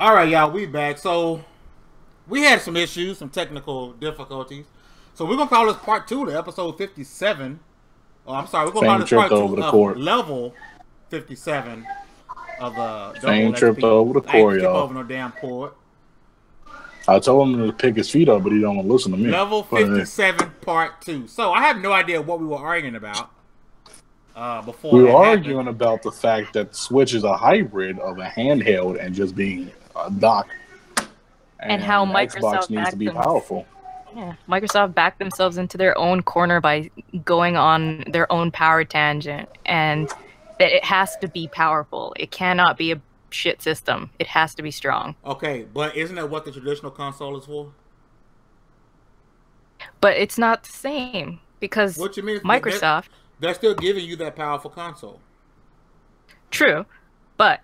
All right, y'all, we back. So we had some issues, some technical difficulties. So we're gonna call this part 2 to episode 57. Oh, I'm sorry, we're gonna call Fame this tripped part 2 over the of court. level 57 of Double Fame XP. tripped over the I ain't court, trip y'all. over no damn court. I told him to pick his feet up, but he don't want to listen to me. Level 57, part 2. So I have no idea what we were arguing about before We were that arguing happened. about the fact that Switch is a hybrid of a handheld and just being a dock. And how Xbox Microsoft needs to be backed them. powerful. Yeah, Microsoft backed themselves into their own corner by going on their own power tangent, and that it has to be powerful. It cannot be a shit system. It has to be strong. Okay, but isn't that what the traditional console is for? But it's not the same because What you mean? Microsoft. They're still giving you that powerful console. True, but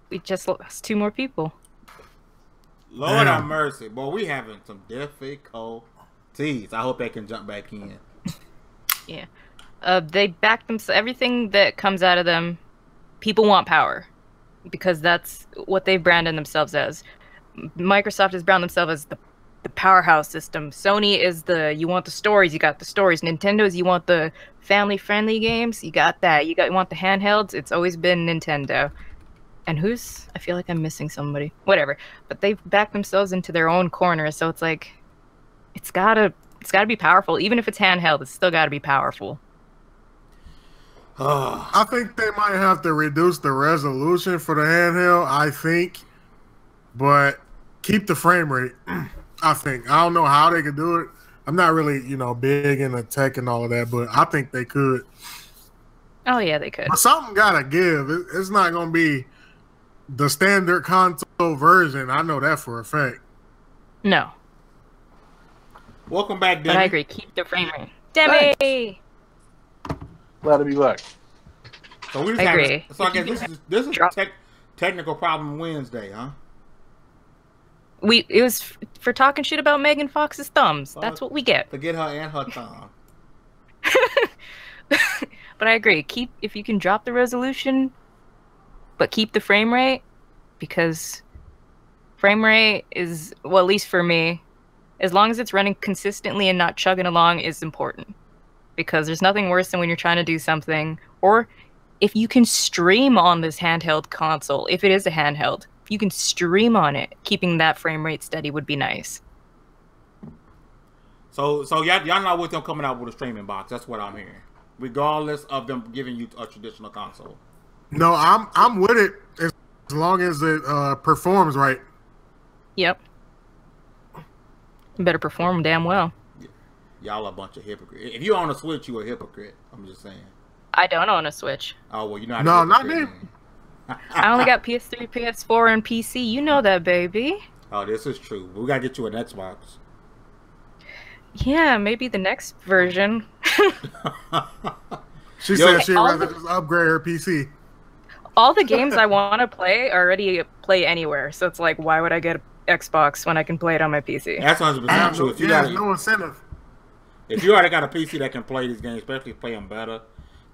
we just lost 2 more people. Lord have mercy. Boy, we having some difficulties. I hope they can jump back in. Yeah. They back themselves. Everything that comes out of them, people want power. Because that's what they've branded themselves as. Microsoft has branded themselves as the powerhouse system. Sony is you want the stories, you got the stories. Nintendo's, you want the family-friendly games, you got that. You want the handhelds, it's always been Nintendo. And I feel like I'm missing somebody. Whatever. But they've backed themselves into their own corner, so it's like, it's gotta be powerful. Even if it's handheld, it's still gotta be powerful. I think they might have to reduce the resolution for the handheld, I think. But keep the frame rate, I think. I don't know how they could do it. I'm not really, big into tech and all of that, but I think they could. Oh, yeah, they could. But something gotta give. It's not gonna be the standard console version. I know that for a fact. No. Welcome back, Demi. But I agree. Keep the frame rate. Demi! Glad to be back. So we just I agree. So I guess this is technical problem Wednesday, huh? It was for talking shit about Megan Fox's thumbs. That's what we get. Forget her and her thumb. But I agree. If you can drop the resolution, but keep the frame rate, because frame rate is, well, at least for me, as long as it's running consistently and not chugging along, is important. Because there's nothing worse than when you're trying to do something, or if you can stream on this handheld console, if it is a handheld, if you can stream on it, keeping that frame rate steady would be nice. So y'all not with them coming out with a streaming box. That's what I'm hearing. Regardless of them giving you a traditional console. No, I'm with it as long as it performs right. Yep. Better perform damn well. Y'all a bunch of hypocrites. If you own a Switch, you a hypocrite. I'm just saying. I don't own a Switch. Oh, well, you're not. No, not me. I only got PS3, PS4, and PC. You know that, baby. Oh, this is true. We gotta get you an Xbox. Yeah, maybe the next version. She said she'd rather just upgrade her PC. All the games I want to play already play anywhere, so it's like, why would I get an Xbox when I can play it on my PC? That's 100% true. If you got no incentive. If you already got a PC that can play these games, especially play them better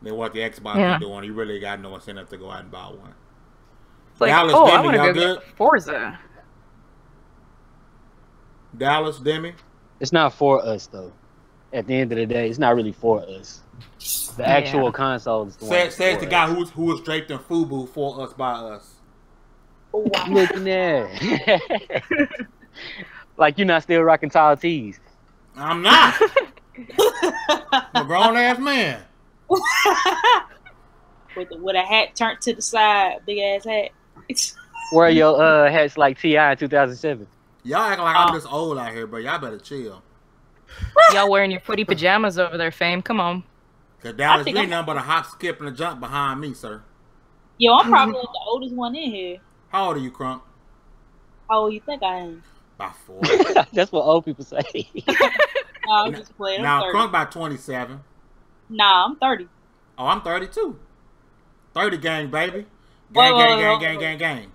than what the Xbox is doing, you really got no incentive to go out and buy one. It's like, Dallas, I Demi, want to y'all go good? get Forza. Dallas, Demi? It's not for us, though. At the end of the day, it's not really for us. The actual console is the one. Says the guy who was draped in FUBU for us by us. What you looking at? Like you're not still rocking tall tees. I'm not. I'm a grown ass man. with a hat turned to the side, big ass hat. Wear your hats like T.I. in 2007. Y'all acting like I'm just old out here, but y'all better chill. Y'all wearing your footy pajamas over there, Fame. Come on. Cause Dallas ain't nothing but a hop, skip, and a jump behind me, sir. Yo, I'm probably the oldest one in here. How old are you, Crunk? How old you think I am? About 4. That's what old people say. Nah, I'm just playing. Now, Crunk about 27. Nah, I'm 30. Oh, I'm 32. 30 gang, baby. Gang.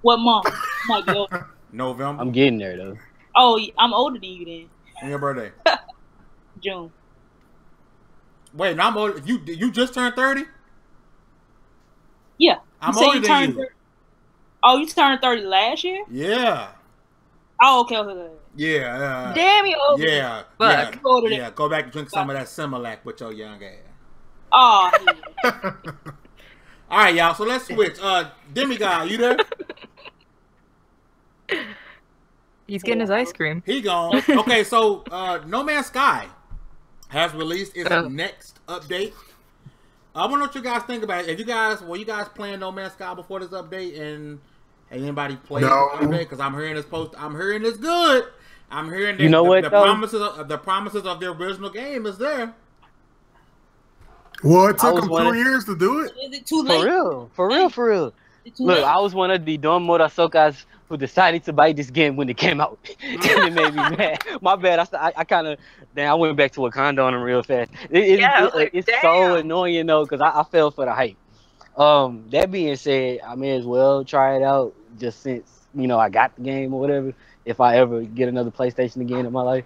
What month? Might be older. November. I'm getting there, though. Oh, I'm older than you then. When your birthday? June. Wait, no, I'm older. You just turned 30? Yeah. I'm older than you. Oh, you turned 30 last year? Yeah. Oh, okay. Yeah. Damn you! Over. Yeah. Fuck. Yeah. Go back and drink some of that Similac with your young ass. Oh, All right, y'all. So let's switch. Demigod, you there? He's getting his ice cream. He gone. Okay, so No Man's Sky has released its next update. I want to know what you guys think about it. Were you guys playing No Man's Sky before this update? And anybody played No. this update? Because I'm hearing I'm hearing it's good. I'm hearing that You know what, the though? promises of the original game is there. Well, it took was them one 2 of- years to do it. is it too late? For real. Is it too Look, late? I was one of the dumb Murasokas who decided to buy this game when it came out. And it made me mad. My bad. I kind of, I went back to Wakanda on him real fast. It's so annoying, though, because I fell for the hype. That being said, I may as well try it out just since, I got the game or whatever, if I ever get another PlayStation again in my life.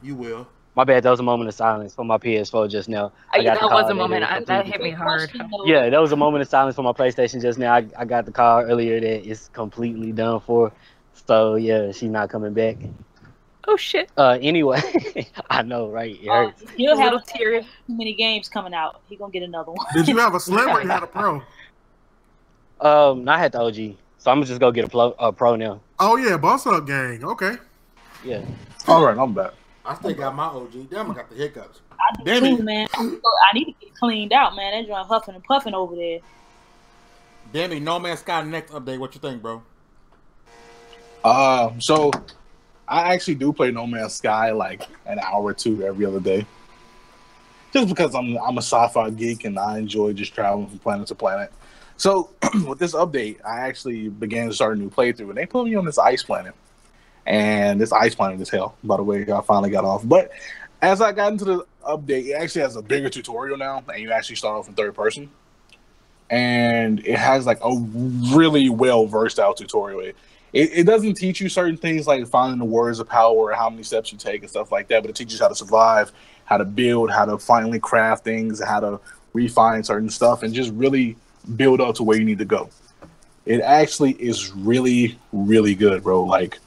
You will. My bad, that was a moment of silence for my PS4 just now. That the was call a moment. it That hit me hard. Yeah, that was a moment of silence for my PlayStation just now. I got the call earlier that it's completely done for. So, yeah, she's not coming back. Oh shit. Anyway, I know, right? It hurts. He'll have Little tear. too many games coming out. He gonna get another one. Did you have a Slim or you had a Pro? I had the OG. So I'm going to just go get a Pro now. Oh, yeah, Boss Up Gang. Okay. Yeah. All right, I'm back. I still got my OG. Damn, I got the hiccups. I do Demi. too, man. I need to get cleaned out, man. That joint huffing and puffing over there. Demi, No Man's Sky next update. What you think, bro? So I actually do play No Man's Sky like an hour or two every other day, just because I'm a sci-fi geek and I enjoy just traveling from planet to planet. So with this update, I actually began to start a new playthrough, and they put me on this ice planet. And this ice planet is hell, by the way. I finally got off. But as I got into the update, it actually has a bigger tutorial now, and you actually start off in third person. And it has like a really well versed out tutorial. It doesn't teach you certain things like finding the words of power or how many steps you take and stuff like that, but it teaches you how to survive, how to build, how to finally craft things, how to refine certain stuff, and just really build up to where you need to go. It actually is really, really good, bro. Like,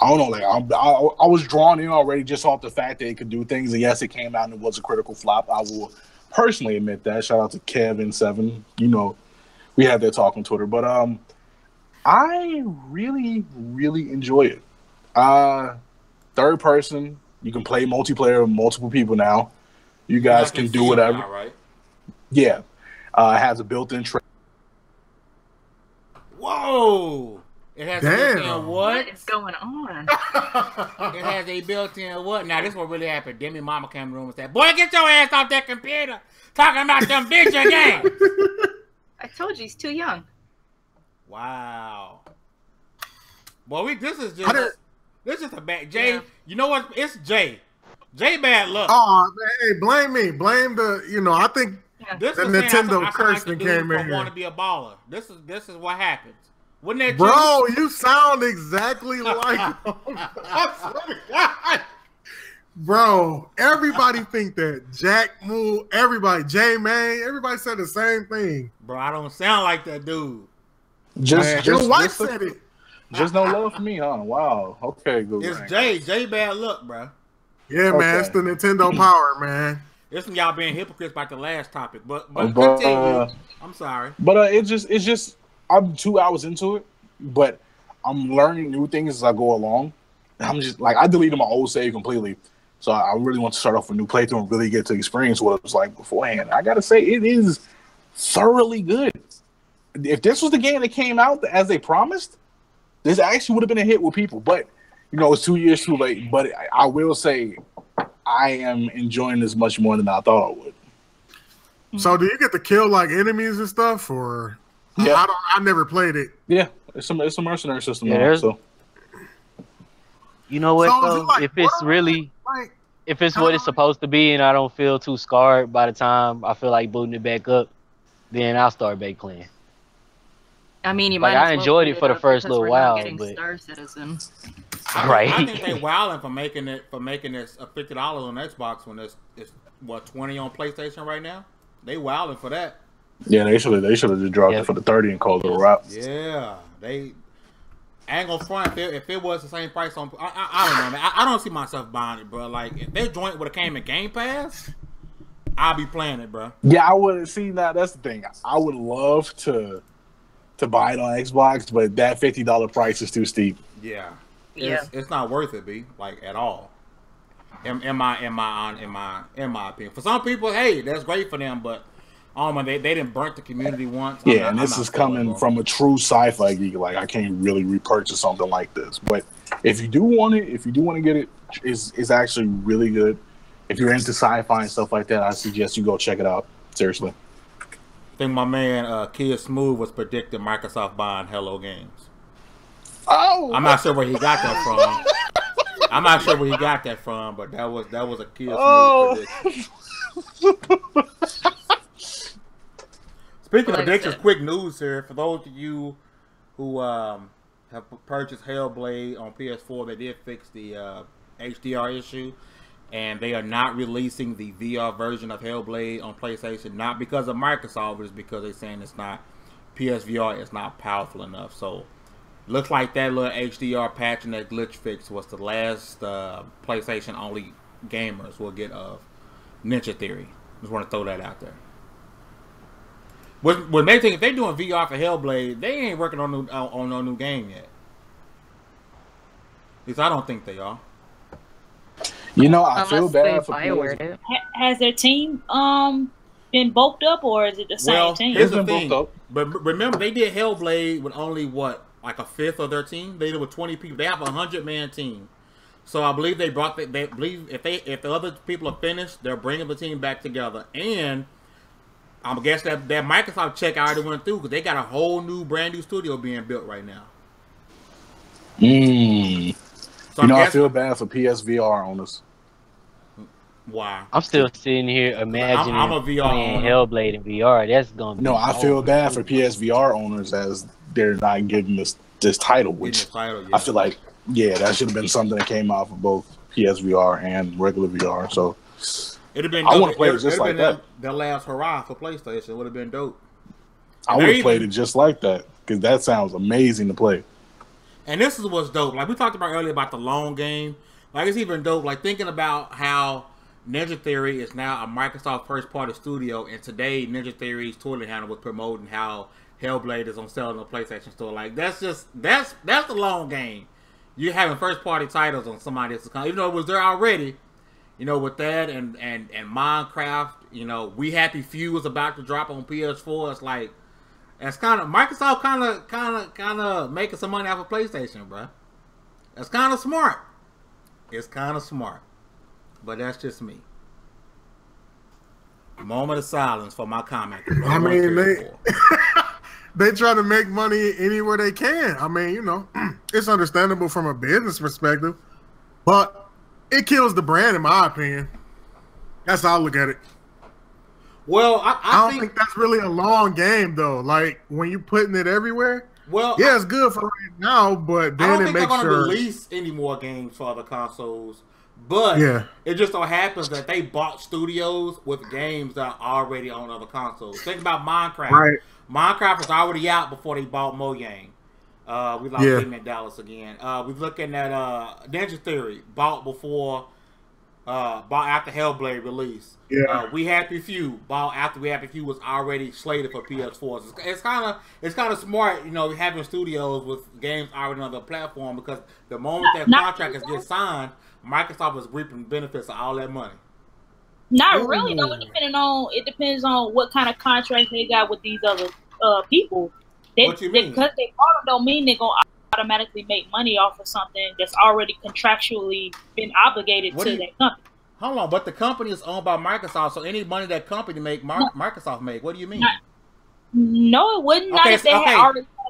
I don't know, like I was drawn in already just off the fact that it could do things. And yes, it came out and it was a critical flop. I will personally admit that. Shout out to Kevin7. We had that talk on Twitter. But I really, really enjoy it. Third person, you can play multiplayer with multiple people now. You guys can do whatever. Now, right? Yeah. It has a built-in Whoa! It has a built-in what? What is going on? It has a built-in what? Now, this is what really happened. Demi mama came in the room and said, boy, get your ass off that computer. Talking about them video games. I told you he's too young. Wow. Boy, this is just a bad... Jay, Yeah. You know what? It's Jay. Jay bad luck. Oh, man, hey, blame me. Blame the, I think This the is saying Nintendo I curse like the that dude came in from here. want to be a baller. This is what happens. Wouldn't that Bro, you sound exactly like him. I swear to God. Bro, everybody think that. Jack Moo, everybody, J-Man, everybody said the same thing. Bro, I don't sound like that dude. Your wife said it. Just no love for me, huh? Wow. Okay, good. It's man. Jay. Jay bad luck, bro. Yeah, man, it's the Nintendo power, man. It's from y'all being hypocrites about the last topic, but But, continue. I'm sorry. But it's just I'm 2 hours into it, but I'm learning new things as I go along. And I'm just like, I deleted my old save completely, so I really want to start off a new playthrough and really get to experience what it was like beforehand. I gotta say, it is thoroughly good. If this was the game that came out as they promised, this actually would have been a hit with people. But it's 2 years too late. But I will say, I am enjoying this much more than I thought I would. So, do you get to kill like enemies and stuff, or? Yeah. I never played it. Yeah, it's a mercenary system. Yeah, now, so. You know what, So is though? it like If it's Borderlands? really, Like, if it's what it's supposed to be and I don't feel too scarred by the time I feel like booting it back up, then I'll start back playing. I mean, you Like, might. I as well enjoyed put it for the up first because little we're not while, getting but- Star Citizen. Right. I think they wilding for making this $50 on Xbox when it's what, $20 on PlayStation right now. They wilding for that. Yeah, they should have just dropped it for the 30 and called it a wrap. Yeah, they ain't gonna front if it was the same price on. I don't know, man. I don't see myself buying it, bro. Like if their joint would have came in Game Pass, I'll be playing it, bro. Yeah, I would have seen that. That's the thing. I would love to buy it on Xbox, but that $50 price is too steep. Yeah, it's not worth it, B. Like at all. In my opinion, for some people, hey, that's great for them, but they didn't burnt the community once. Yeah, and this is coming from a true sci-fi geek. Like I can't really repurchase something like this, but if you do want to get it, it's actually really good. If you're into sci-fi and stuff like that, I suggest you go check it out. Seriously. I think my man Kid Smooth was predicting Microsoft buying Hello Games. Oh, I'm not sure where he got that from. But that was a Kid Smooth prediction. Speaking of predictions, quick news here for those of you who have purchased Hellblade on PS4. They did fix the HDR issue, and they are not releasing the VR version of Hellblade on PlayStation. Not because of Microsoft, it's because they're saying it's not PSVR is not powerful enough. So looks like that little HDR patch and that glitch fix was the last PlayStation only gamers will get of Ninja Theory. Just want to throw that out there. What they think if they're doing VR for Hellblade, they ain't working on no new game yet. At least I don't think they are. You know, I feel bad for players. Has their team been bulked up, or is it the same team? Here's the thing. But remember, they did Hellblade with only like a fifth of their team. They did it with 20 people. They have a 100-man team. So I believe they believe if the other people are finished, they're bringing the team back together. And I guess that Microsoft check already went through because they got a whole brand new studio being built right now. So I feel bad for PSVR owners. Why? I'm still sitting here imagining I'm a VR playing Hellblade in VR. That's gonna be I feel bad for PSVR owners as they're not getting this title, which I feel like that should have been something that came out for both PSVR and regular VR. So it'd have been. I want to play it just like that. The last hurrah for PlayStation would have been dope. I would have played it just like that because that sounds amazing to play. And this is what's dope. Like we talked about earlier about the long game. Like it's even dope. Like thinking about how Ninja Theory is now a Microsoft first-party studio, and today Ninja Theory's Twitter handle was promoting how Hellblade is on sale in the PlayStation Store. Like that's the long game. You're having first-party titles on somebody else's account, even though it was there already. You know, with that and Minecraft, you know, We Happy Few is about to drop on PS4. It's like it's kind of Microsoft kind of making some money off of PlayStation, bro. That's kind of smart. It's kind of smart. But that's just me. Moment of silence for my comment. I mean, they try to make money anywhere they can. I mean, you know, it's understandable from a business perspective, but it kills the brand, in my opinion. That's how I look at it. Well, I don't think that's really a long game, though. Like, when you're putting it everywhere, well, yeah, it's good for right now, but then I don't think they're going to release any more games for other consoles. But it just so happens that they bought studios with games that are already on other consoles. Think about Minecraft. Right. Minecraft was already out before they bought Mojang. We lost him in Dallas again. We're looking at Ninja Theory, bought after Hellblade release. Yeah. We Happy Few, bought after We Happy Few was already slated for PS4. It's kind of smart, you know, having studios with games already on the platform because the moment that contractors get signed, Microsoft is reaping benefits of all that money. Not really, though. It depends on what kind of contract they got with these other people. What you mean? Because they bought them don't mean they're gonna automatically make money off of something that's already contractually been obligated to that company. Hold on, but the company is owned by Microsoft, so any money that company make, Microsoft make. What do you mean? No, it wouldn't.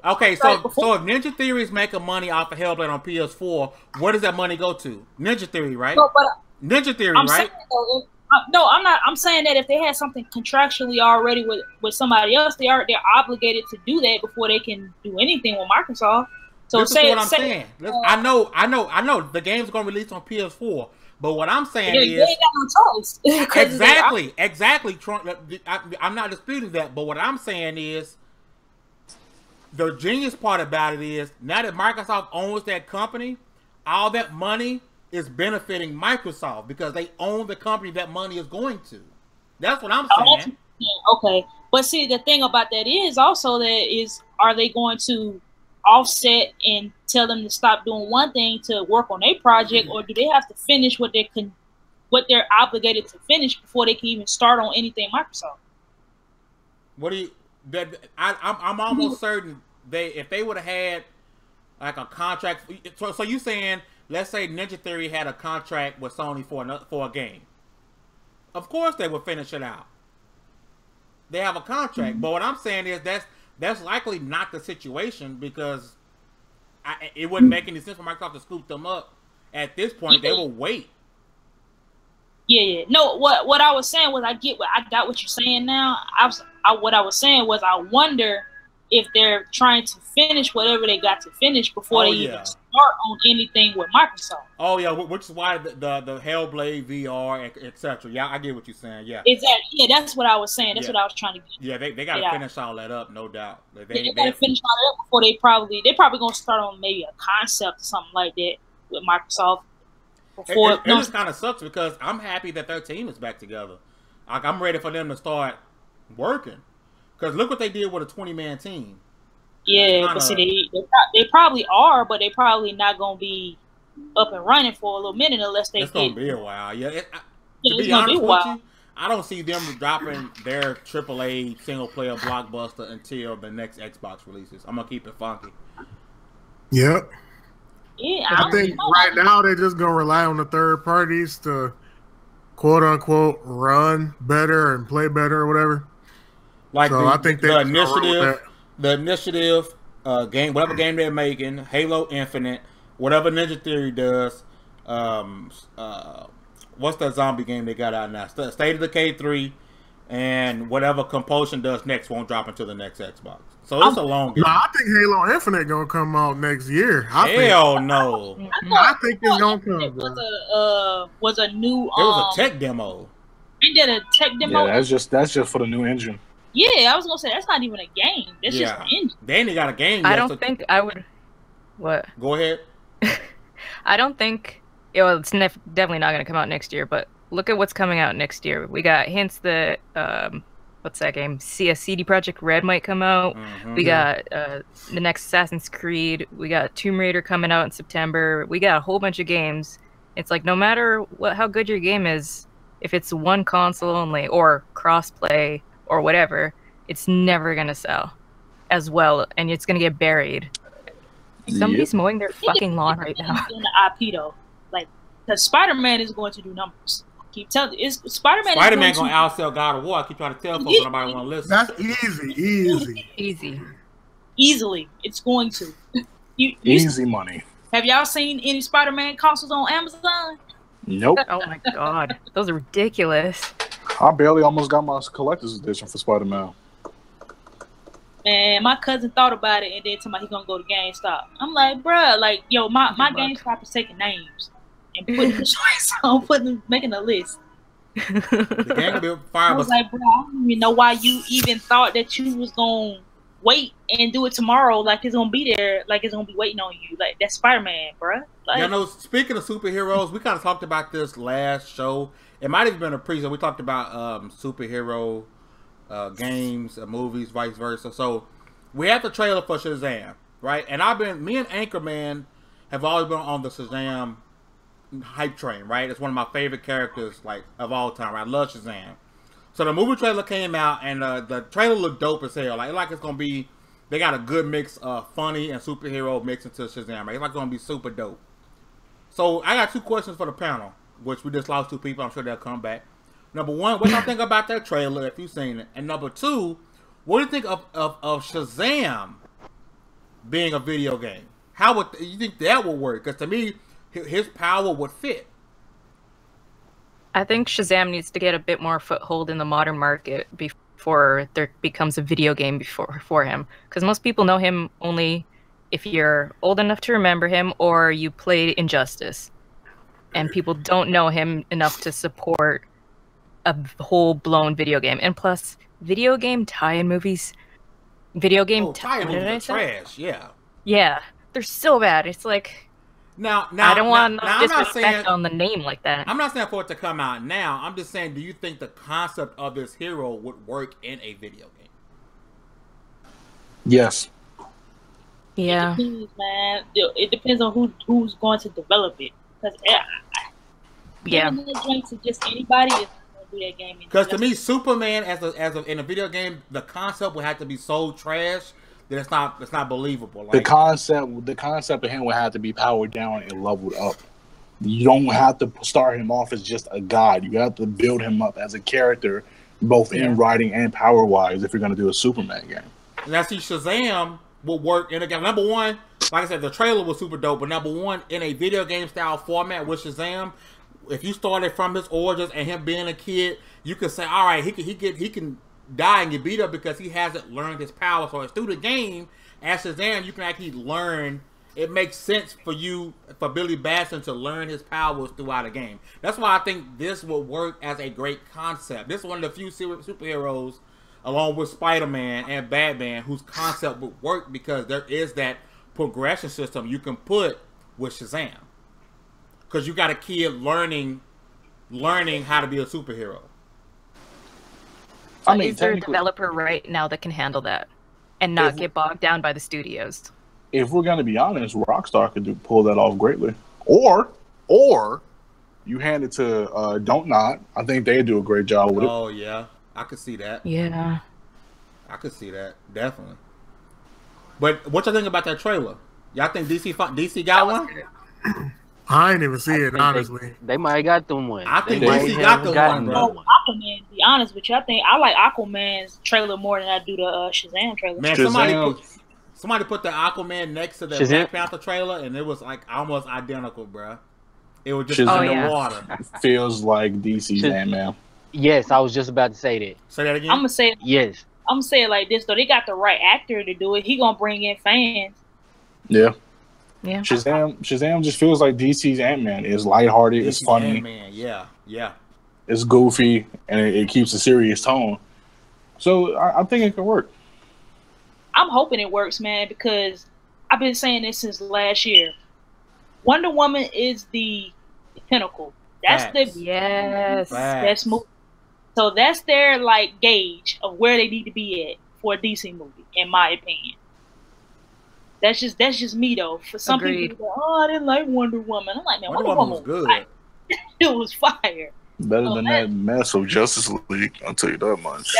Okay, so if Ninja Theory is making money off of Hellblade on PS4, where does that money go to? Ninja Theory, right? No, but Ninja Theory, right? I'm not. I'm saying that if they had something contractually already with somebody else, they're obligated to do that before they can do anything with Microsoft. So this is what I'm saying. I know. The game's gonna release on PS4, But what I'm saying they is, ain't got no choice. exactly. Trump, I'm not disputing that. But what I'm saying is, the genius part about it is, now that Microsoft owns that company, all that money is benefiting Microsoft because they own the company that money is going to. That's what I'm saying. Okay, but see, the thing about that is also are they going to offset and tell them to stop doing one thing to work on a project, or do they have to finish what they're obligated to finish before they can even start on anything Microsoft? What do you? I'm almost certain if they would have had like a contract. So you saying, let's say Ninja Theory had a contract with Sony for a game. Of course they would finish it out. They have a contract, but what I'm saying is that's likely not the situation because it wouldn't make any sense for Microsoft to scoop them up at this point. They will wait. Yeah. No, what I was saying was I got what you're saying now. What I was saying was I wonder if they're trying to finish whatever they got to finish before they even start on anything with Microsoft. Oh yeah, which is why the Hellblade VR, etc. Yeah, I get what you're saying. Yeah, exactly. Yeah, that's what I was saying. That's what I was trying to get. Yeah, they got to finish all that up, no doubt. They got to finish all that up before they're probably gonna start on maybe a concept or something like that with Microsoft. It just kind of sucks because I'm happy that their team is back together. Like, I'm ready for them to start working. Because look what they did with a 20-man team. Yeah, but see, they probably are, but they probably not going to be up and running for a little minute unless they. It's going to be a while. Yeah, to be honest with you, I don't see them dropping their AAA single-player blockbuster until the next Xbox releases. I'm going to keep it funky. Yep. Yeah, I think right now they're just going to rely on the third parties to quote-unquote run better and play better or whatever. Like so I think the initiative game, whatever game they're making, Halo Infinite, whatever Ninja Theory does, what's that zombie game they got out now? State of Decay 3, and whatever Compulsion does next won't drop into the next Xbox. So it's a long game. No, I think Halo Infinite gonna come out next year. Hell no. I think it's gonna come. It was a new. It was a tech demo. They did a tech demo. Yeah, that's just for the new engine. Yeah, I was gonna say that's not even a game. That's just an engine. They ain't got a game. I don't think I would. What? Go ahead. I don't think. It's definitely not gonna come out next year. But look at what's coming out next year. We got hints that what's that game? CD Projekt Red might come out. Mm-hmm. We got the next Assassin's Creed. We got Tomb Raider coming out in September. We got a whole bunch of games. It's like no matter how good your game is, if it's one console only or cross-play or whatever, it's never gonna sell as well, and it's gonna get buried. Somebody's mowing their fucking lawn right now. In the IP though, like, because Spider-Man is going to do numbers. Keep telling you, Spider-Man gonna outsell God of War. I keep trying to tell folks, nobody want to listen. That's easy. Easily, it's going to. Easy money. Have y'all seen any Spider-Man consoles on Amazon? Nope. Oh my god, those are ridiculous. I barely almost got my collector's edition for Spider-Man. And my cousin thought about it and then told me he's gonna go to GameStop. I'm like, bruh, like, yo, my GameStop is taking names and putting the choice on, making a list. The game will be fire. I was like, bro, I don't even know why you even thought that you was gonna wait and do it tomorrow. Like, it's gonna be there. Like, it's gonna be waiting on you. Like, that's Spider-Man, bruh. Like, yeah, no. Speaking of superheroes, we kind of talked about this last show. It might have been a pre-show. We talked about superhero games, movies, vice versa. So we have the trailer for Shazam, right? And me and Anchorman have always been on the Shazam hype train, right? It's one of my favorite characters, like, of all time. I love Shazam. So the movie trailer came out, and the trailer looked dope as hell. Like it's gonna be, they got a good mix of funny and superhero mixed into Shazam, right? It's like gonna be super dope. So I got two questions for the panel, which we just lost two people. I'm sure they'll come back. Number one, what do you think about that trailer if you've seen it? And number two, what do you think of Shazam being a video game? How would you think that would work? Because to me, his power would fit. I think Shazam needs to get a bit more foothold in the modern market before there becomes a video game for him. Because most people know him only if you're old enough to remember him or you played Injustice. and people don't know him enough to support a whole blown video game. And plus, video game tie-in movies, tie-in movies are trash. Yeah, they're so bad. It's like now I don't want disrespect on the name like that. I'm not saying for it to come out now. I'm just saying, do you think the concept of this hero would work in a video game? Yes. Yeah. It depends, man. It depends on who's going to develop it. Because to just anybody is not going to do that game. Because to me, Superman as in a video game, the concept would have to be so trash that it's not believable. Like, the concept of him would have to be powered down and leveled up. You don't have to start him off as just a god. You have to build him up as a character, both in writing and power wise, if you're going to do a Superman game. And I see Shazam will work in a game. Number one, like I said, the trailer was super dope. But number one, in a video game style format with Shazam, if you started from his origins and him being a kid, you could say, all right, he can die and get beat up because he hasn't learned his power. So it's through the game as Shazam, you can actually learn. It makes sense for Billy Batson to learn his powers throughout a game. That's why I think this will work as a great concept. This is one of the few superheroes, along with Spider-Man and Batman, whose concept would work because there is that progression system you can put with Shazam. Because you got a kid learning how to be a superhero. I mean, is there a developer right now that can handle that and not get bogged down by the studios? If we're going to be honest, Rockstar could pull that off greatly. Or you hand it to Don't Not. I think they do a great job with it. Oh, yeah. I could see that. Yeah. I could see that. Definitely. But what y'all think about that trailer? Y'all think DC got one? I ain't even see it, honestly. They might have got them one. I think DC got the one, bro. Aquaman, to be honest with you, I like Aquaman's trailer more than I do the Shazam trailer. Man, somebody put the Aquaman next to the Black Panther trailer, and it was like almost identical, bro. It was just in the water. Feels like DC's Ant-Man. Yes, I was just about to say that. Say that again? I'm going to say yes. I'm going to say it like this, though. They got the right actor to do it. He going to bring in fans. Yeah. Yeah. Shazam just feels like DC's Ant-Man. It's lighthearted, it's funny. Ant-Man. Yeah. It's goofy, and it keeps a serious tone. So I think it can work. I'm hoping it works, man, because I've been saying this since last year. Wonder Woman is the pinnacle. That's the best movie. So that's their like gauge of where they need to be at for a DC movie, in my opinion. That's just me though. For some people, I didn't like Wonder Woman. I'm like, man, Wonder Woman was good. It was fire. Better than that mess of Justice League, I'll tell you that much.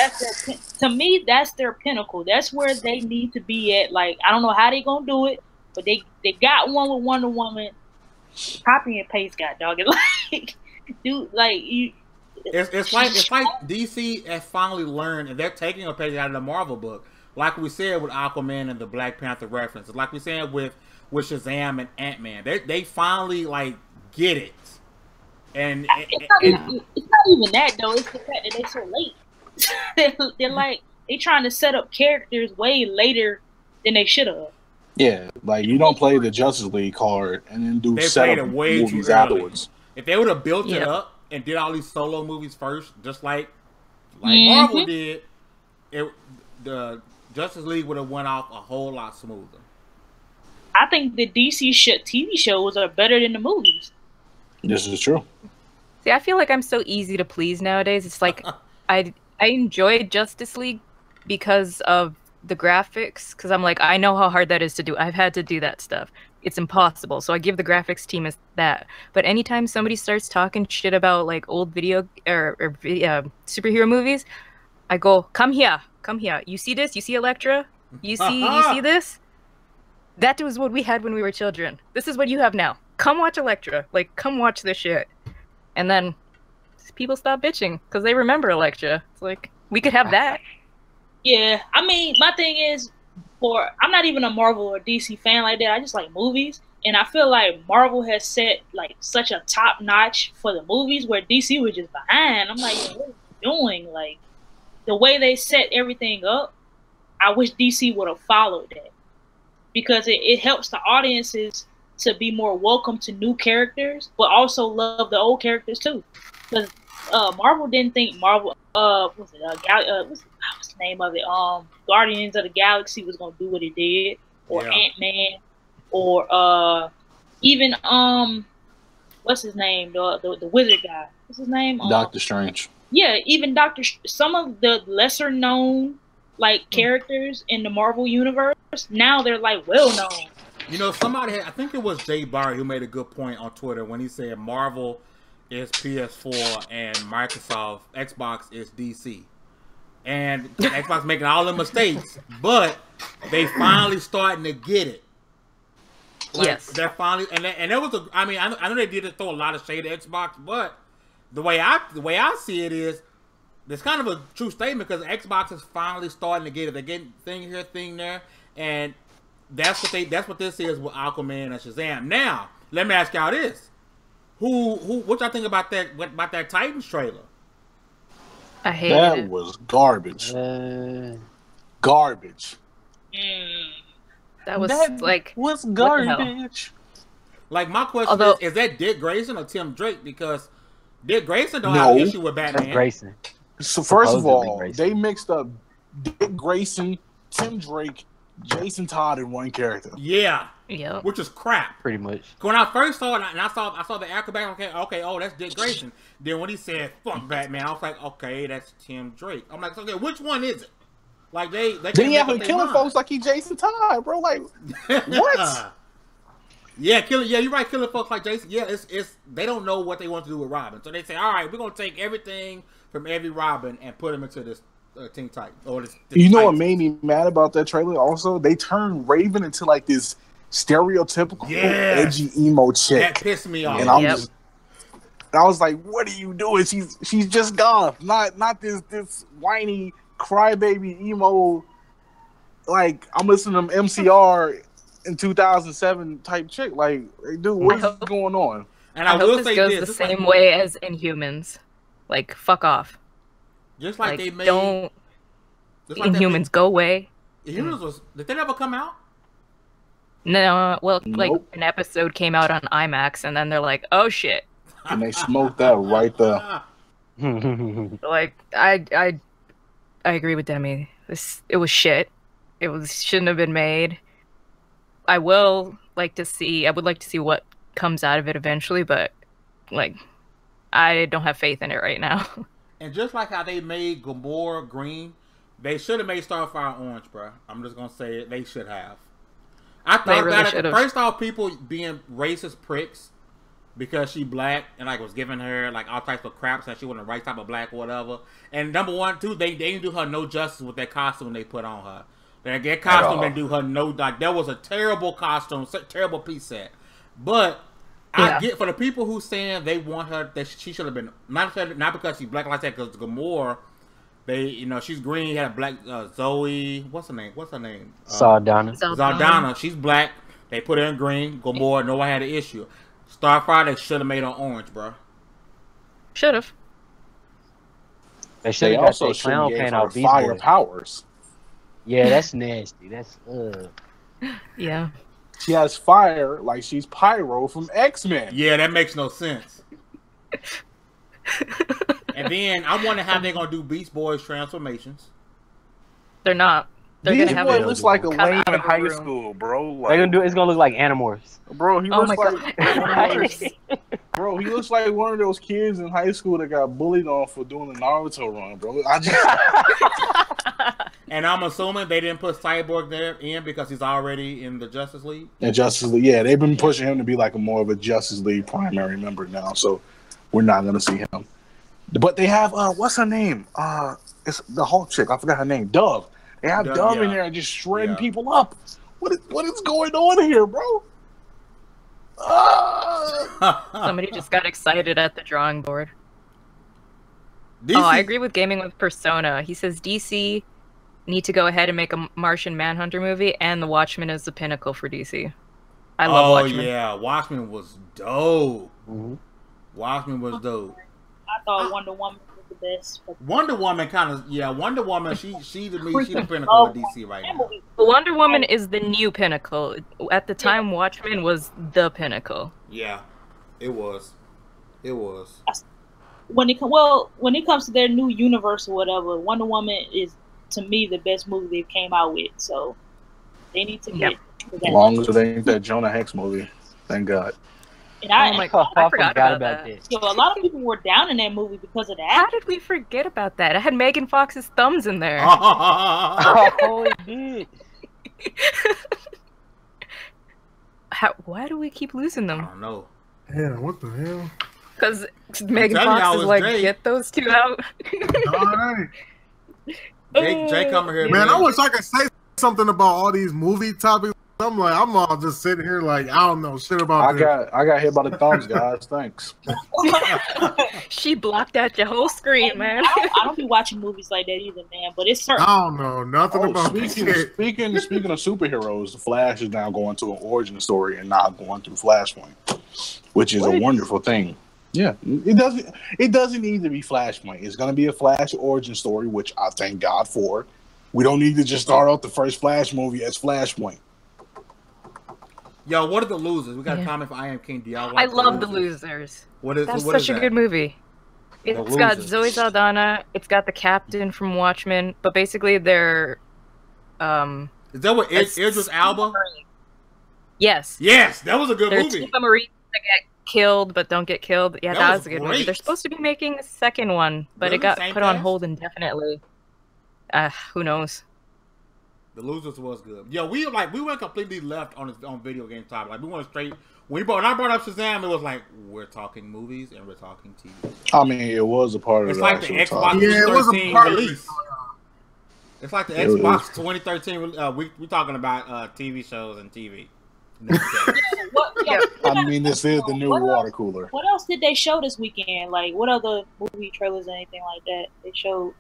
To me, that's their pinnacle. That's where they need to be at. Like, I don't know how they gonna do it, but they got one with Wonder Woman. Copy and paste, dog. It's like, dude, like you. It's like DC has finally learned, and they're taking a page out of the Marvel book. Like we said with Aquaman and the Black Panther references, like we said with Shazam and Ant-Man, they finally like get it. And it's not even that though. It's the fact that they're so late. they're like trying to set up characters way later than they should have. Yeah, like you don't play the Justice League card and then do setup movies afterwards. If they would have built it up and did all these solo movies first, just like Marvel did, the Justice League would have went off a whole lot smoother. I think the DC TV shows are better than the movies. This is true. See, I feel like I'm so easy to please nowadays. It's like I enjoyed Justice League because of the graphics, because I'm like, I know how hard that is to do. I've had to do that stuff. It's impossible. So I give the graphics team as that. But anytime somebody starts talking shit about like old video or superhero movies, I go, come here. You see this? You see Elektra? You see this? That was what we had when we were children. This is what you have now. Come watch Elektra. Like, come watch this shit. And then people stop bitching because they remember Elektra. It's like, we could have that. Yeah, I mean, my thing is, I'm not even a Marvel or DC fan like that. I just like movies. And I feel like Marvel has set like such a top notch for the movies where DC was just behind. I'm like, what are you doing? Like, the way they set everything up, I wish DC would have followed that. Because it helps the audiences to be more welcome to new characters, but also love the old characters too. Because Marvel didn't think what's the name of it? Guardians of the Galaxy was gonna do what it did, or Ant-Man, or even what's his name? The wizard guy. What's his name? Doctor Strange. Yeah, even some of the lesser known characters in the Marvel universe, now they're well known. You know, I think it was Jay Barry who made a good point on Twitter when he said Marvel is PS4 and Microsoft Xbox is DC. And Xbox making all the mistakes, but they finally starting to get it. Yes. They're finally, and there was I know they did throw a lot of shade at Xbox, but the way I see it is, it's kind of a true statement because Xbox is finally starting to get it. They're getting thing here, thing there, and that's what this is with Aquaman and Shazam. Now, let me ask y'all this: what y'all think about that Titans trailer? I hate it. That was garbage. Garbage. That was was garbage. Like, my question is that Dick Grayson or Tim Drake? Because Dick Grayson don't have an issue with Batman. Tim Grayson. So first of all, they mixed up Dick Grayson, Tim Drake, Jason Todd in one character. Yeah. Yeah. Which is crap. Pretty much. When I first saw it, and I saw the acrobat, okay, oh, that's Dick Grayson. Then when he said "fuck Batman," I was like, okay, that's Tim Drake. I'm like, okay, which one is it? Like they then he have him killing folks like he Jason Todd, bro. Like what? Yeah, you're right, killing folks like Jason. Yeah, it's they don't know what they want to do with Robin, so they say, all right, we're gonna take everything from every Robin and put him into this Teen Titans. Or this you know Titans. what made me mad about that trailer? Also, they turned Raven into like this stereotypical edgy emo chick. That pissed me off. And I was like, what are you doing? She's just gone. Not this whiny crybaby emo. Like, I'm listening to MCR in 2007 type chick. Like, dude, what's going on? And I will hope say this goes the same way as Inhumans. Like, fuck off. Just like they made. Don't. Inhumans, go away. Inhumans did they ever come out? No, well, Nope. an episode came out on IMAX, and then they're like, "Oh shit!" And they smoked that right there. Like, I agree with Demi. It was shit. Shouldn't have been made. I would like to see what comes out of it eventually, but I don't have faith in it right now. And just like how they made Gamora green, they should have made Starfire orange, bro. I'm just gonna say it. They should have. I thought really about it. should've. First off, people being racist pricks because she black and was giving her all types of crap that she wasn't the right type of black or whatever. And number one, too, they didn't do her no justice with that costume they put on her. That costume didn't do her no that was a terrible costume, terrible piece set. But I get for the people who saying they want her that she should have been not because she's black like that, because Gamora. She's green. Had a black Zoe. What's her name? Saldana. She's black. They put her in green. Gamora. No one had an issue. Starfire. They should have made her orange, bro. Should have. They also should have gave her fire powers. Yeah, that's nasty. That's Yeah. She has fire like she's Pyro from X-Men. Yeah, that makes no sense. And then I wonder how they're gonna do Beast Boys transformations. They're not. They're Beast gonna Boy have looks like a lame in high room. school, bro. Like, they're gonna do. It's gonna look like Animorphs. Bro, he looks God. bro, he looks like one of those kids in high school that got bullied on for doing the Naruto run, bro. And I'm assuming they didn't put Cyborg there in because he's already in the Justice League. And Justice League, yeah, they've been pushing him to be more of a Justice League primary member now, so we're not gonna see him. But they have what's her name? It's the Hulk chick. I forgot her name. Dove. They have Dove in there just shredding people up. What is going on here, bro? Somebody just got excited at the drawing board. DC. Oh, I agree with Gaming with Persona. He says DC need to go ahead and make a Martian Manhunter movie, and The Watchmen is the pinnacle for DC. I love Watchmen. Oh yeah, Watchmen was dope. Mm-hmm. Watchmen was dope. I thought Wonder Woman was the best. Wonder Woman kind of, yeah. Wonder Woman, she to me, she the pinnacle of DC right now. Wonder Woman is the new pinnacle. At the time, Watchmen was the pinnacle. Yeah, it was. It was. When it comes to their new universe or whatever, Wonder Woman is to me the best movie they came out with. So they need to get to that. As long as it ain't that Jonah Hex movie, thank God. And I forgot about that. Yo, a lot of people were down in that movie because of that. How did we forget about that? I had Megan Fox's thumbs in there. Oh, it did. Why do we keep losing them? I don't know. Yeah, what the hell? Because Megan Fox is like, Jay. get those two out. All right. Jay coming here. Man, I wish I could say something about all these movie topics. I'm all just sitting here like, I don't know shit about this. I got hit by the thumbs, guys. Thanks. She blocked out your whole screen, man. I don't be watching movies like that either, man. But it's certain. I don't know nothing about speaking of superheroes, the Flash is now going to an origin story and not going through Flashpoint, which is a wonderful thing. Yeah, it doesn't need to be Flashpoint. It's going to be a Flash origin story, which I thank God for. We don't need to just start off the first Flash movie as Flashpoint. Yo, what are the losers? We got a comment for I Am King. Do y'all like I love The Losers. That's such a good movie. It's got Zoe Saldana. It's got the captain from Watchmen. But basically, they're is that what Idris Elba? Yes. Yes, that was a good they're movie. Two Marines that get killed but don't get killed. Yeah, that was a good movie. great. They're supposed to be making a second one, but it got put on hold indefinitely. Who knows? The Losers was good. Yo, we went completely left on video game topic. Like we went straight. When I brought up Shazam, it was like we're talking movies and we're talking TV. I mean, it was a part of It's the like the Xbox 2013 release. It's like the Xbox 2013. We talking about TV shows and TV. I mean, this is the new water cooler. What else did they show this weekend? Like, what other movie trailers or anything like that they showed?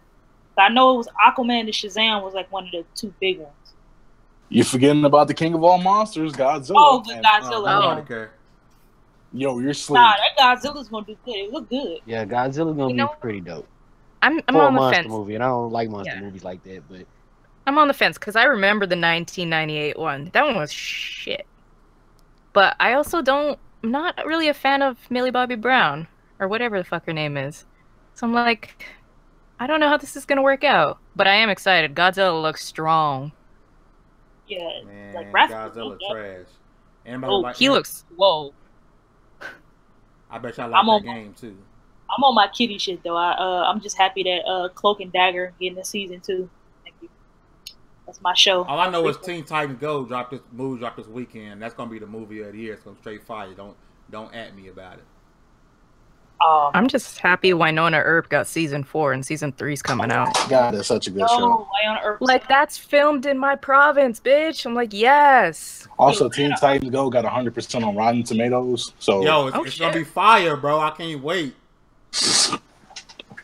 I know it was Aquaman and Shazam was like one of the two big ones. You're forgetting about the king of all monsters, Godzilla. Oh, good Godzilla. Yo, you're sleep. Nah, that Godzilla's gonna do good. It look good. Yeah, Godzilla's gonna be pretty dope. I'm For on a the monster fence. movie, and I don't like monster movies like that, but I'm on the fence because I remember the 1998 one. That one was shit. But I also I'm not really a fan of Millie Bobby Brown or whatever the fuck her name is. So I'm like, I don't know how this is gonna work out. But I am excited. Godzilla looks strong. Yeah, Man, like Godzilla trash. He looks swole. I bet y'all like that game too. I'm on my kitty shit though. I'm just happy that Cloak and Dagger getting a season 2. Thank you. That's my show. All I know is Teen Titans Go dropped this weekend. That's gonna be the movie of the year. It's gonna straight fire. Don't at me about it. I'm just happy Winona Earp got season 4 and season 3's coming out. God, that's such a good show. Winona Earp. Like, that's filmed in my province, bitch. I'm like, yes. Also, Teen Titans Go got 100% on Rotten Tomatoes. So yo, it's gonna be fire, bro. I can't wait. I'm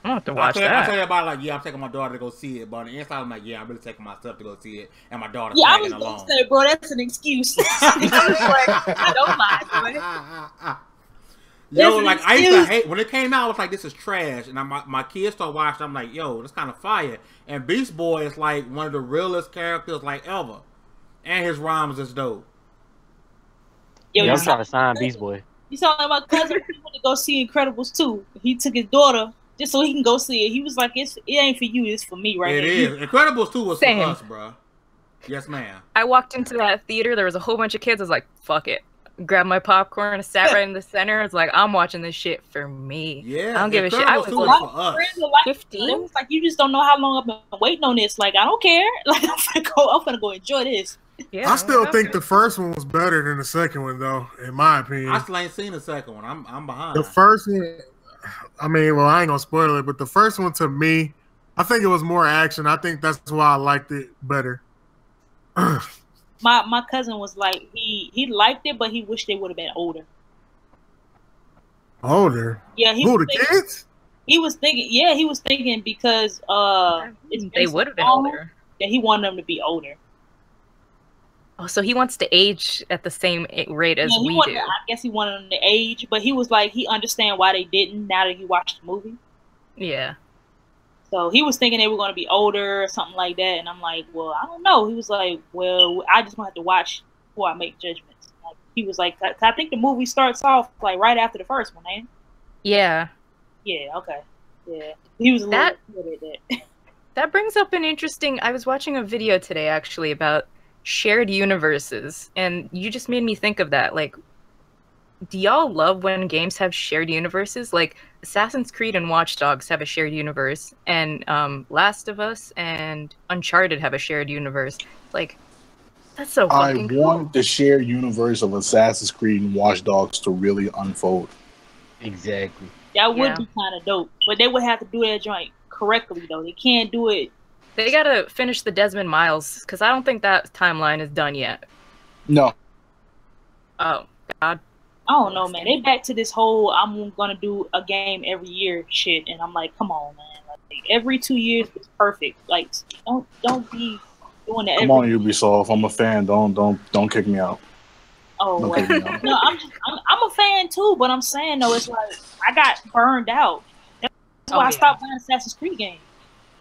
gonna have to watch that. I tell you about I'm taking my daughter to go see it, but on the inside I'm like, yeah, I'm really taking myself to go see it, and my daughter's I was tagging gonna along. say, bro, that's an excuse. I don't lie. Yo, like I used to hate when it came out. I was like, this is trash, and my kids started watching. I'm like, yo, this kind of fire. And Beast Boy is like one of the realest characters like ever, and his rhymes is dope. Yo, I'm trying to sign Beast Boy. You saw my cousin went to go see Incredibles 2. He took his daughter just so he can go see it. He was like, it ain't for you, it's for me right It here. is. Incredibles 2 was Same. for us, bro. Yes, ma'am. I walked into that theater. There was a whole bunch of kids. I was like, fuck it. Grabbed my popcorn and sat right in the center. I was like, I'm watching this shit for me. Yeah, I don't give a shit. I was for like us. 15. It was like, you just don't know how long I've been waiting on this. Like, I don't care. Like, I'm gonna go enjoy this. Yeah, I still think the first one was better than the second one, though, in my opinion. I still ain't seen the second one. I'm behind. The first one, I mean, well, I ain't gonna spoil it, but the first one to me, I think it was more action. I think that's why I liked it better. My cousin was like, he liked it, but he wished they would have been older. Older? Yeah, Who, the kids? He was thinking because they would have been older. That he wanted them to be older. Oh, so he wants to age at the same rate as we do. I guess he wanted them to age, but he was like, he understand why they didn't now that he watched the movie. Yeah. So he was thinking they were going to be older or something like that, and I'm like, well, I don't know. He was like, well, I just want to have to watch before I make judgments. Like, he was like, I think the movie starts off like right after the first one, ain't it? Yeah. Yeah. Okay. Yeah. He was a little good at that. That brings up an interesting. I was watching a video today actually about shared universes, and you just made me think of that. Like, do y'all love when games have shared universes? Like Assassin's Creed and Watch Dogs have a shared universe, and Last of Us and Uncharted have a shared universe. Like, that's so fucking cool. I want the shared universe of Assassin's Creed and Watch Dogs to really unfold. Exactly. That would be kind of dope, but they would have to do that joint correctly though. They can't do it. They gotta finish the Desmond Miles, because I don't think that timeline is done yet. No. Oh God. I don't know, man. They back to this whole I'm gonna do a game every year shit, and I'm like, come on, man. Like, every 2 years is perfect. Like, don't be doing that. Come on, Ubisoft. I'm a fan. Don't kick me out. Oh, well. No, I'm a fan too, but I'm saying though, it's like I got burned out. That's why I stopped playing Assassin's Creed games.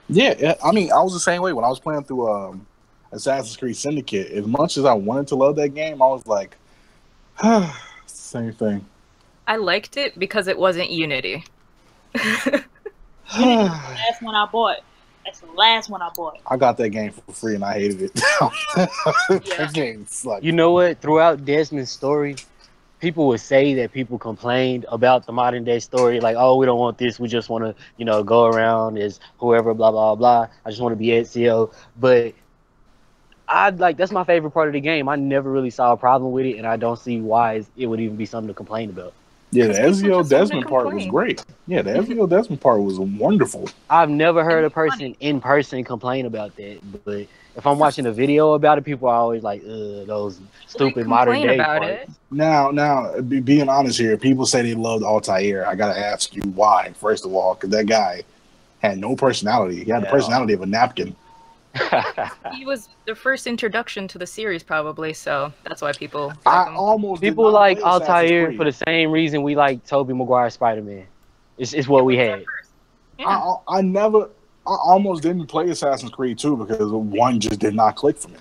Yeah, I mean, I was the same way when I was playing through Assassin's Creed Syndicate. As much as I wanted to love that game, I was like, same thing. I liked it because it wasn't Unity. Unity was the last one I bought. That's the last one I bought. I got that game for free and I hated it. That game sucked. You know what? Throughout Desmond's story, people would say that people complained about the modern day story, like, oh, we don't want this. We just want to, you know, go around as whoever, blah, blah, blah. I just want to be Ezio. But that's my favorite part of the game. I never really saw a problem with it, and I don't see why it would even be something to complain about. Yeah, the Ezio Desmond part was great. Yeah, the Ezio Desmond part was wonderful. I've never heard a person in person complain about that, but if I'm watching a video about it, people are always like, those stupid modern day parts. Now, being honest here, people say they loved Altair. I gotta ask you why, first of all, because that guy had no personality. He had the personality of a napkin. He was the first introduction to the series, probably, so that's why people people like Altair for the same reason we like Tobey Maguire's Spider-Man. It's what we had. Yeah. I almost didn't play Assassin's Creed 2 because one just did not click for me.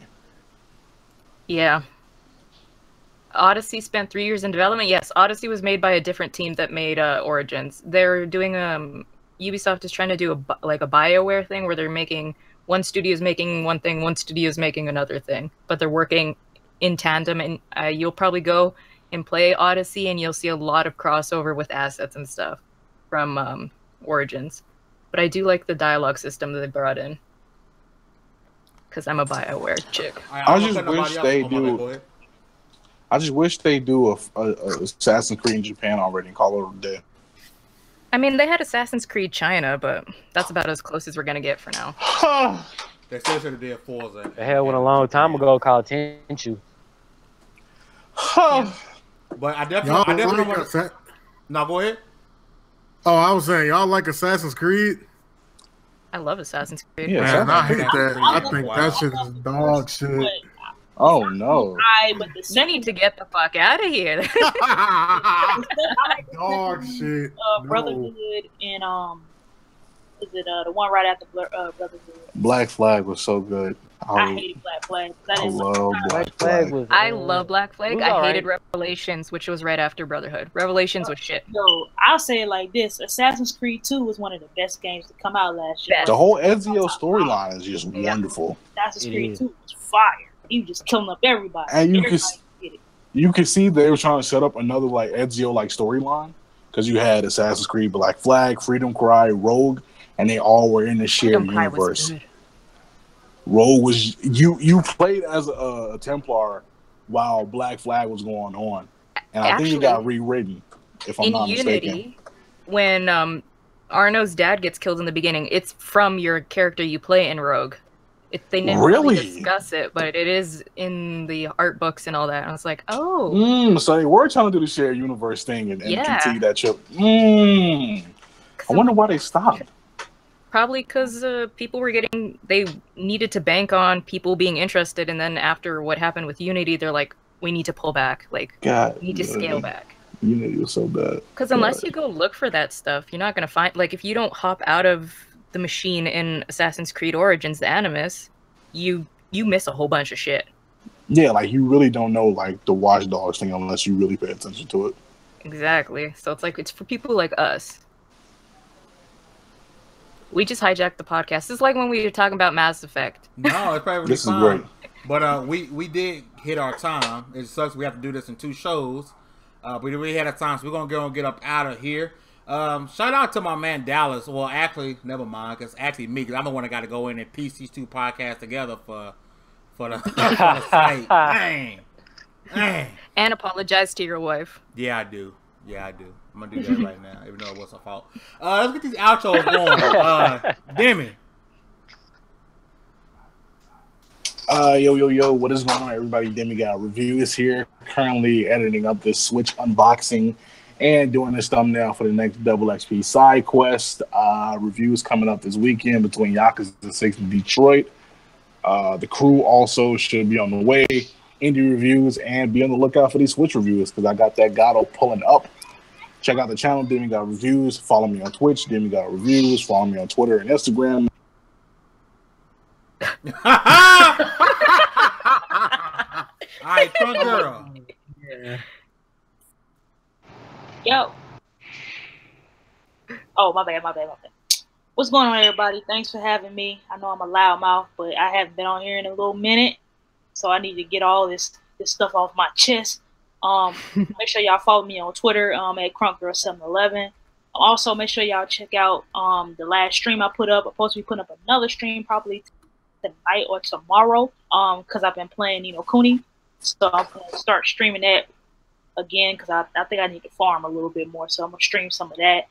Yeah. Odyssey spent 3 years in development. Yes, Odyssey was made by a different team that made Origins. They're doing Ubisoft is trying to do a BioWare thing where they're making one studio's making one thing, one studio's making another thing, but they're working in tandem. And you'll probably go and play Odyssey, and you'll see a lot of crossover with assets and stuff from Origins. But I do like the dialogue system that they brought in, because I'm a BioWare chick. I just wish they do a Assassin's Creed in Japan already and call it a day. I mean, they had Assassin's Creed China, but that's about as close as we're gonna get for now. They still should have did Forza. They had one a long time ago called Tenchu. But I definitely want to. No, go ahead. Oh, I was saying, y'all like Assassin's Creed? I love Assassin's Creed. Yeah, man, I hate that. I think that shit is dog shit. Oh no! You need to get the fuck out of here. Dog shit. Brotherhood and is it the one right after Brotherhood? Black Flag was so good. I hated Black Flag. I love Black Flag. I love Black Flag. I hated Revelations, which was right after Brotherhood. Revelations was shit. So I'll say it like this: Assassin's Creed 2 was one of the best games to come out last year. The whole Ezio storyline is just wonderful. Assassin's Creed 2 was fire. You just killing up everybody. And you can see they were trying to set up another like Ezio like storyline, because you had Assassin's Creed, Black Flag, Freedom Cry, Rogue, and they all were in the shared universe. Rogue was you played as a Templar while Black Flag was going on, and I think it got rewritten. If I'm not mistaken. In Unity, when Arno's dad gets killed in the beginning, it's from your character you play in Rogue. They never really discuss it, but it is in the art books and all that. And I was like, oh. So they were trying to do the shared universe thing and continue that shit. I wonder why they stopped. Probably because they needed to bank on people being interested. And then after what happened with Unity, they're like, we need to pull back. Like, we need to scale back. Unity was so bad. Because unless you go look for that stuff, you're not going to find, like, if you don't hop out of the machine in Assassin's Creed Origins, the Animus, you miss a whole bunch of shit. Yeah, like you really don't know like the Watch Dogs thing unless you really pay attention to it. Exactly. So it's like it's for people like us. We just hijacked the podcast. It's like when we were talking about Mass Effect. No, it's probably This is fine. great. But we did hit our time. It sucks we have to do this in 2 shows. But we had a time, so we're gonna go and get up out of here. Shout out to my man Dallas. Well, actually, never mind, because actually me, because I'm the one that got to go in and piece these 2 podcasts together for the, for the site. Dang. And apologize to your wife. Yeah, I do. I'm gonna do that right now, even though it was her fault. Let's get these outros going. Demi. Yo, what is going on, everybody? Demigod Review is here. Currently editing up this Switch unboxing and doing this thumbnail for the next Double XP side quest. Reviews coming up this weekend between Yakuza 6 and Detroit. The crew also should be on the way. Indie reviews, and be on the lookout for these Switch reviews because I got that Gato pulling up. Check out the channel, Demigod Reviews. Follow me on Twitch, Demigod Reviews. Follow me on Twitter and Instagram. All right, Crunk Girl. Yeah. Yo. Oh, my bad. What's going on, everybody? Thanks for having me. I know I'm a loudmouth, but I haven't been on here in a little minute, so I need to get all this stuff off my chest. Make sure y'all follow me on Twitter at Crunk Girl 711. Also, make sure y'all check out the last stream I put up. I'm supposed to be putting up another stream probably tonight or tomorrow because I've been playing Kuni. So I'm going to start streaming that again because I think I need to farm a little bit more. So I'm going to stream some of that.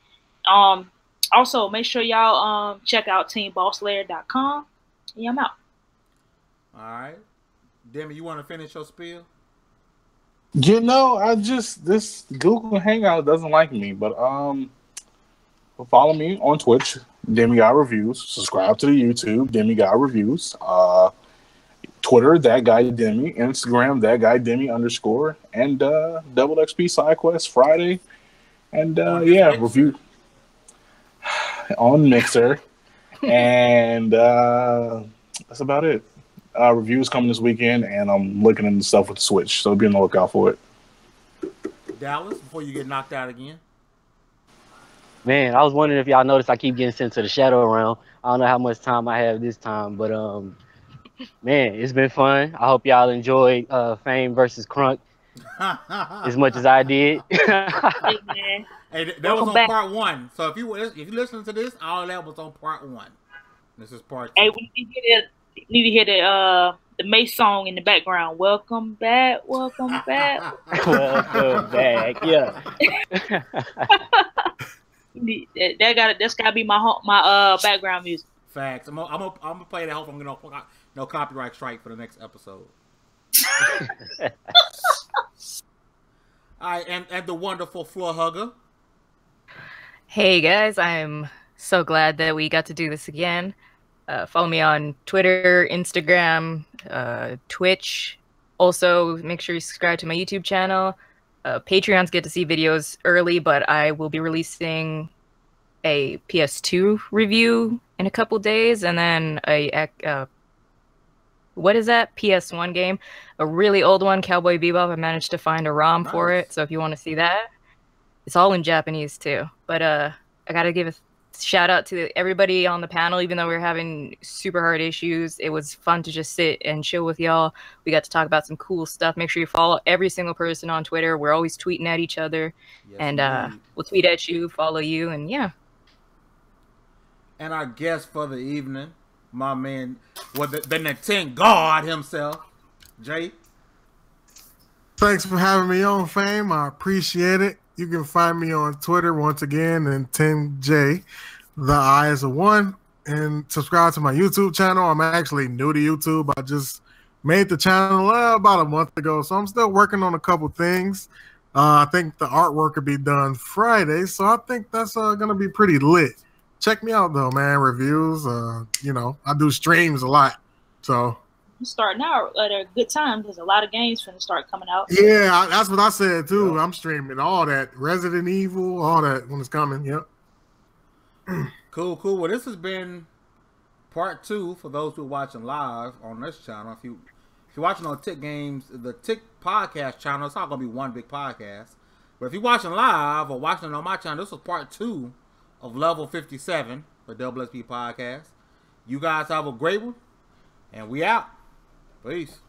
Also, make sure y'all check out teambossslayer.com. Yeah, I'm out. All right. Demi, you want to finish your spiel? This Google Hangout doesn't like me, but follow me on Twitch, Demigod Reviews. Subscribe to the YouTube, Demigod Reviews. Twitter, that guy Demi. Instagram, that guy Demi _ and Double XP Side Quest Friday. And review on Mixer. And that's about it. Reviews coming this weekend, and I'm looking into stuff with the Switch, so be on the lookout for it. Dallas, before you get knocked out again. Man, I was wondering if y'all noticed I keep getting sent to the Shadow Realm. I don't know how much time I have this time, but man, it's been fun. I hope y'all enjoyed Fame versus Crunk as much as I did. Hey, that was on part 1. So if you listen to this, all that was on part 1. This is part 2. Hey, we need to hear the Mace song in the background. Welcome back. Welcome back. Welcome back. Yeah. That's gotta be my background music. Facts. I'm gonna play that. Hope I'm gonna no copyright strike for the next episode. All right, and the wonderful floor hugger. Hey guys, I'm so glad that we got to do this again. Follow me on Twitter, Instagram, Twitch. Also, make sure you subscribe to my YouTube channel. Patreons get to see videos early, but I will be releasing a PS2 review in a couple days, and then what is that? PS1 game, a really old one, Cowboy Bebop. I managed to find a ROM for it, so if you want to see that, it's all in Japanese too. But I gotta give a shout out to everybody on the panel. Even though we were having super hard issues, it was fun to just sit and chill with y'all. We got to talk about some cool stuff. Make sure you follow every single person on Twitter. We're always tweeting at each other. Yes, and we'll tweet at you, follow you, and yeah. And our guest for the evening, my man, the Nintendo God himself, Jay. Thanks for having me on, Fame. I appreciate it. You can find me on Twitter once again, and TimJ. The I is a 1. And subscribe to my YouTube channel. I'm actually new to YouTube. I just made the channel about a month ago, so I'm still working on a couple things. I think the artwork will be done Friday, so I think that's gonna be pretty lit. Check me out though, man. Reviews. I do streams a lot, so. Starting out at a good time because a lot of games finna start coming out. Yeah, that's what I said too. Yeah. I'm streaming all that Resident Evil, all that when it's coming. Yep. Cool, cool. Well, this has been part 2 for those who are watching live on this channel. If you're watching on TiC Games, the TiC podcast channel, it's not gonna be one big podcast. But if you're watching live or watching on my channel, this was part 2 of level 57 for Double SP Podcast. You guys have a great one, and we out. Peace.